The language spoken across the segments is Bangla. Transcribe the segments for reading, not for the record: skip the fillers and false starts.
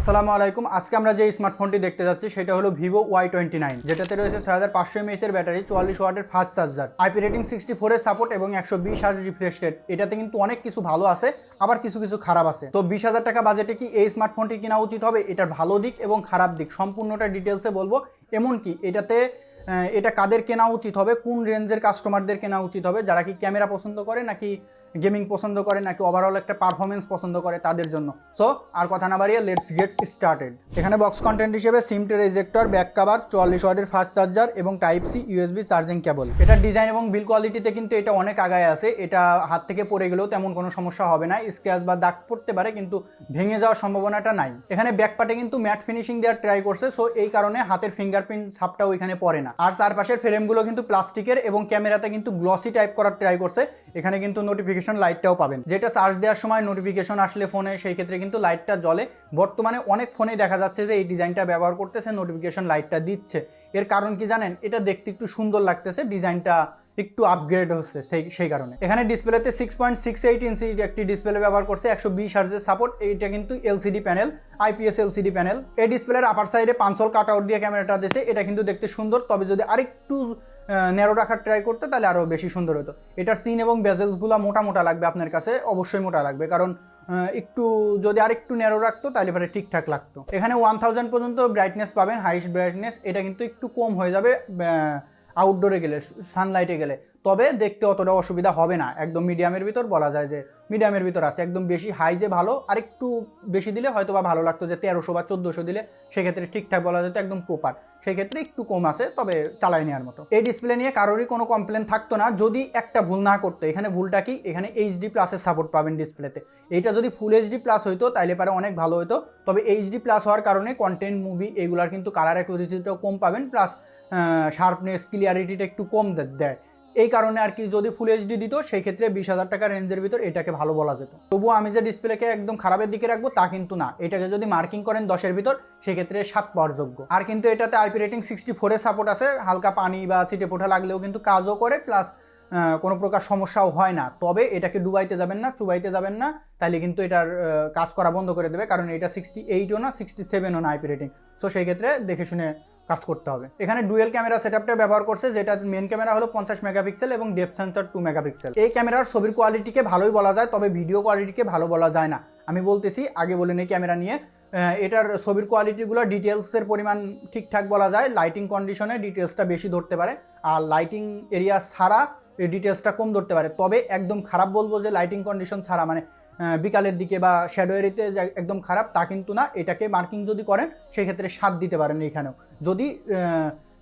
আসসালামু আলাইকুম। আজকে আমরা যে স্মার্টফোনটি দেখতে যাচ্ছি সেটা হলো ভিভো Y29, যেটাতে রয়েছে 6500 mAh এর ব্যাটারি, 44 ওয়াটের ফাস্ট চার্জার, আইপি রেটিং 64 এর সাপোর্ট এবং 120 হার্জ রিফ্রেশ রেট। এটাতে কিন্তু অনেক কিছু ভালো আছে, আবার কিছু কিছু খারাপ আছে। তো 20,000 টাকা বাজেটে কি এই স্মার্টফোনটি কেনা উচিত হবে? এটার ভালো দিক এবং খারাপ দিক সম্পূর্ণটা ডিটেলসে বলবো। এমনকি এটা কাদের কেনা উচিত হবে, কোন রেঞ্জের কাস্টমারদের কেনা উচিত হবে, যারা কি ক্যামেরা পছন্দ করে, নাকি গেমিং পছন্দ করে, নাকি ওভারঅল একটা পারফরমেন্স পছন্দ করে, তাদের জন্য। সো আর কথা না বাড়িয়ে লেটস গেট স্টার্টেড। এখানে বক্স কন্টেন্ট হিসেবে SIM tray, ejector, back cover, 44 ওয়াটের ফাস্ট চার্জার এবং type C USB charging cable. এটার ডিজাইন এবং বিল কোয়ালিটিতে কিন্তু এটা অনেক আগায় আছে। এটা হাত থেকে পড়ে গেলেও তেমন কোনো সমস্যা হবে না, স্ক্র্যাচ বা দাগ পড়তে পারে কিন্তু ভেঙে যাওয়ার সম্ভাবনাটা নাই। এখানে ব্যাকপার্টে কিন্তু ম্যাট ফিনিশিং দেওয়ার ট্রাই করছে, সো এই কারণে হাতের ফিঙ্গারপ্রিন্ট ছাপটাও এখানে পড়ে না। আর চারপাশের ফ্রেমগুলো কিন্তু প্লাস্টিকের এবং ক্যামেরাতে কিন্তু গ্লসি টাইপ করার ট্রাই করছে। এখানে কিন্তু নোটিফিকেশন লাইটটাও পাবেন, যেটা চার্জ দেওয়ার সময় নোটিফিকেশন আসলে ফোনে সেই ক্ষেত্রে কিন্তু লাইটটা জ্বলে। বর্তমানে অনেক ফোনেই দেখা যাচ্ছে যে এই ডিজাইনটা ব্যবহার করতেছে, নোটিফিকেশন লাইটটা দিচ্ছে। এর কারণ কি জানেন? এটা দেখতে একটু সুন্দর লাগতেছে, ডিজাইনটা একটু আপগ্রেড হচ্ছে সেই কারণে। এখানে ডিসপ্লেতে 6.68 ইঞ্চি একটি ডিসপ্লে ব্যবহার করছে, 120 হার্জের সাপোর্ট। এইটা কিন্তু LCD panel, IPS LCD panel. এই ডিসপ্লের আপার সাইডে 5 কাট আউট দিয়ে ক্যামেরাটা দিয়েছে, এটা কিন্তু দেখতে সুন্দর। তবে যদি আরেকটু ন্যারো রাখার ট্রাই করতে তাহলে আরও বেশি সুন্দর হতো। এটার সিন এবং বেজেলসগুলো মোটা মোটা লাগবে আপনার কাছে, অবশ্যই মোটা লাগবে, কারণ একটু যদি আরেকটু ন্যারো রাখতো তাহলে পরে ঠিকঠাক লাগতো। এখানে 1000 পর্যন্ত ব্রাইটনেস পাবেন, হাইস্ট ব্রাইটনেস। এটা কিন্তু একটু কম হয়ে যাবে আউটডোরে গেলে, সানলাইটে গেলে, তবে দেখতে অতটা অসুবিধা হবে না। একদম মিডিয়ামের ভিতর বলা যায় যে মিডিয়ামের ভিতর আছে। একদম বেশি হাই যে ভালো, আর একটু বেশি দিলে হয়তো বা ভালো লাগতো, যে 1300 বা 1400 দিলে সেক্ষেত্রে ঠিকঠাক বলা যেত, একদম প্রপার। সেক্ষেত্রে একটু কম আছে, তবে চালাই নেওয়ার মতো। এই ডিসপ্লে নিয়ে কারোরই কোনো কমপ্লেন থাকতো না যদি একটা ভুল না করতো। এখানে ভুলটা কি? এখানে এইচডি প্লাসের সাপোর্ট পাবেন ডিসপ্লেতে। এইটা যদি ফুল এইচডি প্লাস হইতো তাহলে পারে অনেক ভালো হতো। তবে এইচডি প্লাস হওয়ার কারণে কন্টেন্ট, মুভি এগুলার কিন্তু কালার অ্যাকুরেসিটাও কম পাবেন, প্লাস শার্পনেস, ক্লিয়ারিটিটা একটু কম দেয়। এই কারণে আর কি, যদি ফুল এইচডি দিত সেই ক্ষেত্রে 20,000 টাকা রেঞ্জের ভিতর এটাকে ভালো বলা যেত। তবুও আমি যে ডিসপ্লেকে একদম খারাপের দিকে রাখবো তা কিন্তু না। এটাকে যদি মার্কিং করেন 10-এর ভিতর, সেক্ষেত্রে 7 পাওয়ার যোগ্য। আর কিন্তু এটাতে আইপি রেটিং 64 এর সাপোর্ট আছে। হালকা পানি বা ছিটে ফোটা লাগলেও কিন্তু কাজও করে, প্লাস কোনো প্রকার সমস্যাও হয় না। তবে এটাকে ডুবাইতে যাবেন না, চুবাইতে যাবেন না, তাহলে কিন্তু এটার কাজ করা বন্ধ করে দেবে, কারণ এটা 68ও না 67ও না আইপি রেটিং। সো সেই ক্ষেত্রে দেখে শুনে কাজ করতে হবে। এখানে ডুয়েল ক্যামেরা সেটআপটা ব্যবহার করছে, যেটা মেন ক্যামেরা হলো 50 মেগাপিক্সেল এবং ডেপথ সেন্সর 2 মেগাপিক্সেল। এই ক্যামেরার ছবির কোয়ালিটিকে ভালোই বলা যায়, তবে ভিডিও কোয়ালিটিকে ভালো বলা যায় না। আমি বলতেছি, আগে বলে নেই ক্যামেরা নিয়ে। এটার ছবির কোয়ালিটিগুলো, ডিটেলসের পরিমাণ ঠিকঠাক বলা যায়। লাইটিং কন্ডিশনে ডিটেলসটা বেশি ধরতে পারে, আর লাইটিং এরিয়া ছাড়া ডিটেলসটা কম ধরতে পারে। তবে একদম খারাপ বলবো যে লাইটিং কন্ডিশন ছাড়া, মানে বিকালের দিকে বা শ্যাডো এরিয়াতে একদম খারাপ তা কিন্তু না। এটাকে মার্কিং যদি করেন সেক্ষেত্রে 7 দিতে পারেন এখানেও। যদি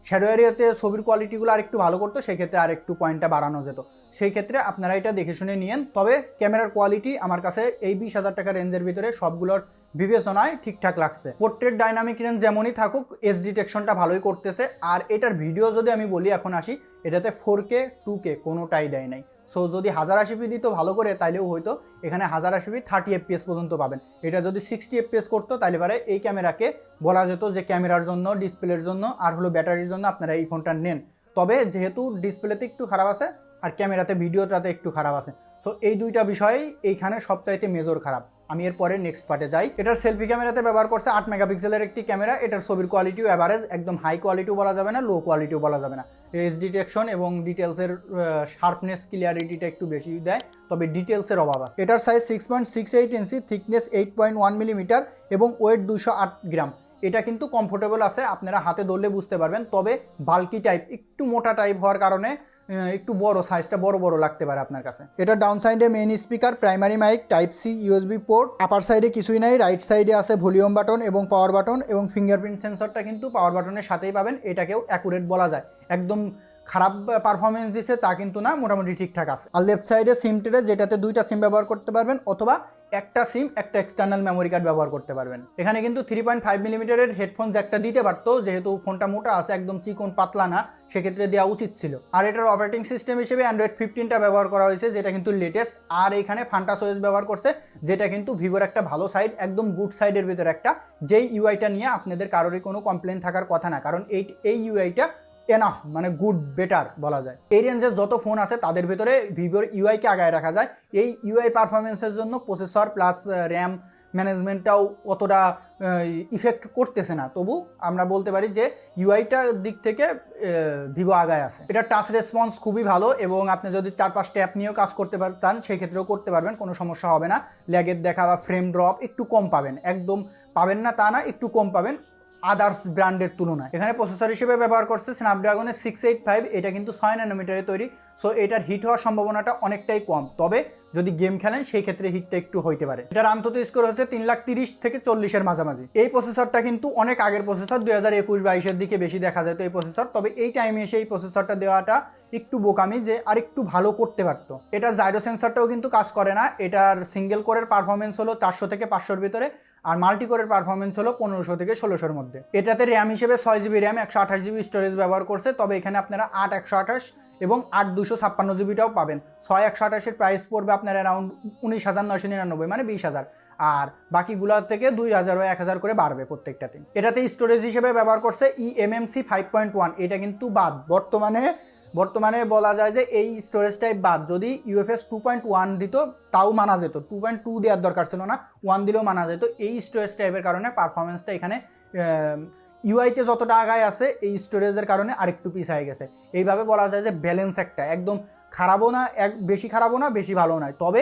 শ্যাডো এরিয়াতে ছবির কোয়ালিটিগুলো আরেকটু ভালো করতো সেক্ষেত্রে আরেকটু পয়েন্টটা বাড়ানো যেত। সেই ক্ষেত্রে আপনারা এটা দেখে শুনে নিয়েন। তবে ক্যামেরার কোয়ালিটি আমার কাছে এই 20,000 টাকা রেঞ্জের ভিতরে সবগুলোর বিবেচনায় ঠিকঠাক লাগছে। পোর্ট্রেট ডাইনামিক রেঞ্জ যেমনই থাকুক, এজ ডিটেকশনটা ভালোই করতেছে। আর এটার ভিডিও যদি আমি বলি, এখন আসি, এটাতে 4K 2K কোনোটাই দেয় নাই। সো যদি 1080p দিত ভালো করে তাইলেও হয়তো। এখানে 1080p 30 FPS পর্যন্ত পাবেন। এটা যদি 60 FPS করতো তাহলে পারে এই ক্যামেরাকে বলা যেত যে ক্যামেরার জন্য, ডিসপ্লের জন্য আর হলো ব্যাটারির জন্য আপনারা এই ফোনটা নেন। তবে যেহেতু ডিসপ্লেতে একটু খারাপ আছে আর ক্যামেরাতে, ভিডিওটাতে একটু খারাপ আছে, সো এই দুইটা বিষয়ই এইখানে সবচাইতে মেজর খারাপ। আমি এর পরে নেক্সট পার্টে যাই। এটার সেলফি ক্যামেরাতে ব্যবহার করছে 8 মেগাপিক্সেলের একটি ক্যামেরা। এটার ছবির কোয়ালিটিও অ্যাভারেজ, একদম হাই কোয়ালিটিও বলা যাবে না, লো কোয়ালিটিও বলা যাবে না। এজ ডিটেকশন এবং ডিটেলসের শার্পনেস, ক্লিয়ারিটিটা একটু বেশি দেয়, তবে ডিটেলসের অভাব আছে। এটার সাইজ 6.68 ইঞ্চি, থিকনেস 8.1 মিলিমিটার এবং ওয়েট 208 গ্রাম। এটা কিন্তু কমফোর্টেবল আছে, আপনারা হাতে ধরলে বুঝতে পারবেন। তবে বাল্কি টাইপ, একটু মোটা টাইপ হওয়ার কারণে একটু বড়, সাইজটা বড় লাগতে পারে আপনার কাছে। এটা ডাউন সাইডে main speaker, primary mic, type C USB port. Upper সাইডে কিছুই নাই, রাইট সাইডে আছে ভলিউম বাটন এবং পাওয়ার বাটন, এবং ফিঙ্গারপ্রিন্ট সেন্সরটা কিন্তু পাওয়ার বাটনের সাথেই পাবেন। এটাকেও অ্যাকুরেট বলা যায়। একদম খারাপ পারফরমেন্স দিচ্ছে তা কিন্তু না, মোটামুটি ঠিকঠাক আছে। আর লেফট সাইডে সিম ট্রে, যেটাতে 2টা সিম ব্যবহার করতে পারবেন, অথবা একটা সিম, একটা এক্সটার্নাল মেমোরি কার্ড ব্যবহার করতে পারবেন। এখানে কিন্তু 3.5 মিলিমিটারের হেডফোন জ্যাকটা দিতে পারতো, যেহেতু ফোনটা মোটা আছে, একদম চিকন পাতলা না, সেক্ষেত্রে দেওয়া উচিত ছিল। আর এটার অপারেটিং সিস্টেম হিসেবে অ্যান্ড্রয়েড 15টা ব্যবহার করা হয়েছে, যেটা কিন্তু লেটেস্ট। আর এখানে ফান্টাস ওএস ব্যবহার করছে, যেটা কিন্তু ভিভোর একটা ভালো সাইড, একদম গুড সাইডের ভিতরে একটা। যেই ইউআইটা নিয়ে আপনাদের কারোরই কোনো কমপ্লেন থাকার কথা না, কারণ এই ইউআইটা এনাফ, মানে গুড, বেটার বলা যায়। এই রেঞ্জের যত ফোন আছে তাদের ভিতরে ভিভোর ইউআইকে আগায় রাখা যায়। এই ইউআই পারফরমেন্সের জন্য প্রসেসর প্লাস র্যাম ম্যানেজমেন্টটাও অতটা ইফেক্ট করতেছে না, তবু আমরা বলতে পারি যে ইউআইটার দিক থেকে ভিভো আগায় আছে। এটা টাচ রেসপন্স খুবই ভালো এবং আপনি যদি 4-5 ট্যাপ নিয়েও কাজ করতে চান সেই ক্ষেত্রেও করতে পারবেন, কোনো সমস্যা হবে না। ল্যাগের দেখা বা ফ্রেম ড্রপ একটু কম পাবেন, একদম পাবেন না তা না, একটু কম পাবেন আদার্স ব্র্যান্ডের তুলনায়। এখানে প্রসেসর হিসেবে ব্যবহার করছে স্ন্যাপড্রাগনের 685, এটা কিন্তু 6 ন্যানোমিটারে তৈরি। সো এটার হিট হওয়ার সম্ভাবনাটা অনেকটাই কম, তবে যদি গেম খেলেন সেই ক্ষেত্রে হিটটা একটু হইতে পারে। এটার আন্তত স্কোর হচ্ছে 330 থেকে 40-এর মাঝামাঝি। এই প্রসেসরটা কিন্তু অনেক আগের প্রসেসর, 2021-22-এর দিকে বেশি দেখা যেত এই প্রসেসর, তবে এই টাইমে এসে এই প্রসেসরটা দেওয়াটা একটু বোকামি, যে আর একটু ভালো করতে পারতো। এটা জাইরো সেন্সরটাও কিন্তু কাজ করে না। এটার সিঙ্গেল কোরের পারফরমেন্স হলো 400 থেকে 500-এর ভিতরে, আর মাল্টি কোরের পারফরমেন্স হলো 1500 থেকে 1600-এর মধ্যে। এটাতে র্যাম হিসেবে 6 জিবি র্যাম, 128 জিবি স্টোরেজ ব্যবহার করছে, তবে এখানে আপনারা 8 128 এবং 8 256 জিবিটাও পাবেন। 6 128-এর প্রাইস পড়বে আপনার অ্যারাউন্ড 19,999, মানে 20,000, আর বাকিগুলোর থেকে 2,000 ও 1,000 করে বাড়বে প্রত্যেকটাতে। এটাতে স্টোরেজ হিসেবে ব্যবহার করছে eMMC 5.1, এটা কিন্তু বাদ। বর্তমানে বলা যায় যে এই স্টোরেজটাই বাদ। যদি UFS 2.1 দিত তাও মানা যেত, 2.2 দেওয়ার দরকার ছিল না, 1 দিলেও মানা যেত। এই স্টোরেজ টাইপের কারণে পারফরমেন্সটা এখানে ইউআইতে যতটা আগায় আছে, এই স্টোরেজের কারণে আরেকটু পিছিয়ে গেছে। এইভাবে বলা যায় যে ব্যালেন্স একটা, একদম খারাপও না, বেশি খারাপও না, বেশি ভালো নয়। তবে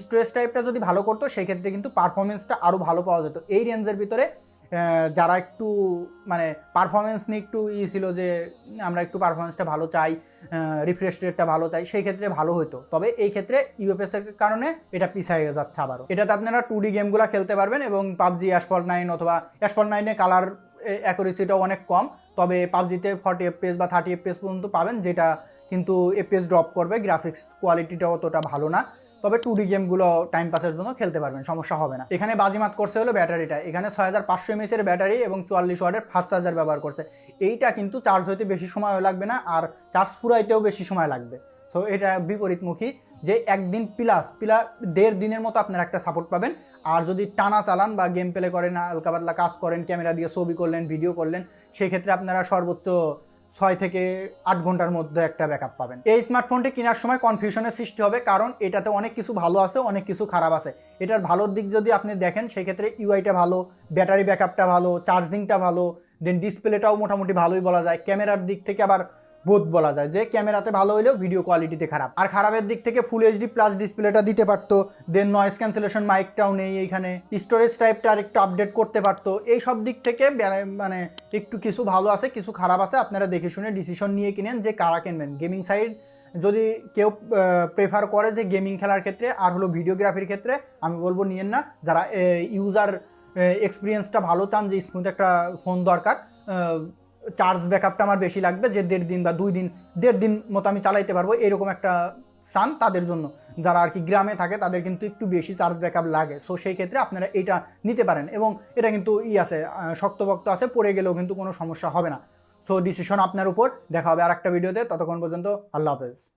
স্টোরেজ টাইপটা যদি ভালো করতো সেক্ষেত্রে কিন্তু পারফরমেন্সটা আরও ভালো পাওয়া যেত। এই রেঞ্জের ভিতরে যারা একটু মানে পারফরমেন্স নিয়ে একটু ছিল, যে আমরা একটু পারফরমেন্সটা ভালো চাই, রিফ্রেশ রেটটা ভালো চাই, সেই ক্ষেত্রে ভালো হতো। তবে এই ক্ষেত্রে ইউএফএস এর কারণে এটা পিছিয়ে যাচ্ছে আবারও। এটাতে আপনারা 2D গেমগুলো খেলতে পারবেন এবং পাবজি, অ্যাসফল্ট 9 অথবা অ্যাসফল্ট 9-এ কালার অ্যাকুরেসিটাও অনেক কম, তবে পাবজিতে 40 FPS বা 30 FPS পর্যন্ত পাবেন, যেটা কিন্তু FPS ড্রপ করবে, গ্রাফিক্স কোয়ালিটিটাও অতটা ভালো না। তবে 2D গেমগুলো টাইম পাসের জন্য খেলতে পারবেন, সমস্যা হবে না। এখানে বাজিমাত করছে হলো ব্যাটারিটা। এখানে 6500 mAh এর ব্যাটারি এবং 44 ওয়াটের ফাস্ট চার্জার ব্যবহার করছে। এইটা কিন্তু চার্জ হইতে বেশি সময় লাগবে না, আর চার্জ ফুরাইতেও বেশি সময় লাগবে। সো এটা বিপরীতমুখী, যে একদিন প্লাস 1.5 দিনের মতো আপনারা একটা সাপোর্ট পাবেন। আর যদি টানা চালান বা গেম প্লে করেন, হালকা পাতলা কাজ করেন, ক্যামেরা দিয়ে ছবি করলেন, ভিডিও করলেন, সেই ক্ষেত্রে আপনারা সর্বোচ্চ 6 থেকে 8 ঘন্টার মধ্যে একটা ব্যাকআপ পাবেন। এই স্মার্টফোনটি কেনার সময় কনফিউশনের সৃষ্টি হবে, কারণ এটাতে অনেক কিছু ভালো আছে, অনেক কিছু খারাপ আছে। এটার ভালোর দিক যদি আপনি দেখেন সেক্ষেত্রে ইউআইটা ভালো, ব্যাটারি ব্যাকআপটা ভালো, চার্জিংটা ভালো, দেন ডিসপ্লেটাও মোটামুটি ভালোই বলা যায়। ক্যামেরার দিক থেকে আবার বোধ বলা যায়, যে ক্যামেরাতে ভালো হলেও ভিডিও কোয়ালিটিতে খারাপ। আর খারাপের দিক থেকে ফুল এইচডি প্লাস ডিসপ্লেটা দিতে পারতো, দেন নয়েজ ক্যান্সেলেশন মাইকটাও নেই এইখানে, স্টোরেজ টাইপটা আর একটু আপডেট করতে পারতো। এই সব দিক থেকে মানে একটু কিছু ভালো আছে, কিছু খারাপ আছে। আপনারা দেখে শুনে ডিসিশন নিয়ে কিনেন যে কারা কিনবেন। গেমিং সাইড যদি কেউ প্রেফার করে যে গেমিং খেলার ক্ষেত্রে আর হলো ভিডিওগ্রাফির ক্ষেত্রে, আমি বলবো নিয়েন না। যারা ইউজার এক্সপিরিয়েন্সটা ভালো চান, যে স্মুথ একটা ফোন দরকার, চার্জ ব্যাকআপটা আমার বেশি লাগবে, যে 1.5 দিন বা 2 দিন, 1.5 দিন মতো আমি চালাইতে পারবো, এরকম একটা চান, তাদের জন্য। যারা আর কি গ্রামে থাকে তাদের কিন্তু একটু বেশি চার্জ ব্যাকআপ লাগে। সো সেই ক্ষেত্রে আপনারা এটা নিতে পারেন, এবং এটা কিন্তু আছে, শক্তপোক্ত আছে, পড়ে গেলেও কিন্তু কোনো সমস্যা হবে না। সো ডিসিশন আপনার উপর। দেখা হবে আর একটা ভিডিওতে, ততক্ষণ পর্যন্ত আল্লাহ হাফেজ।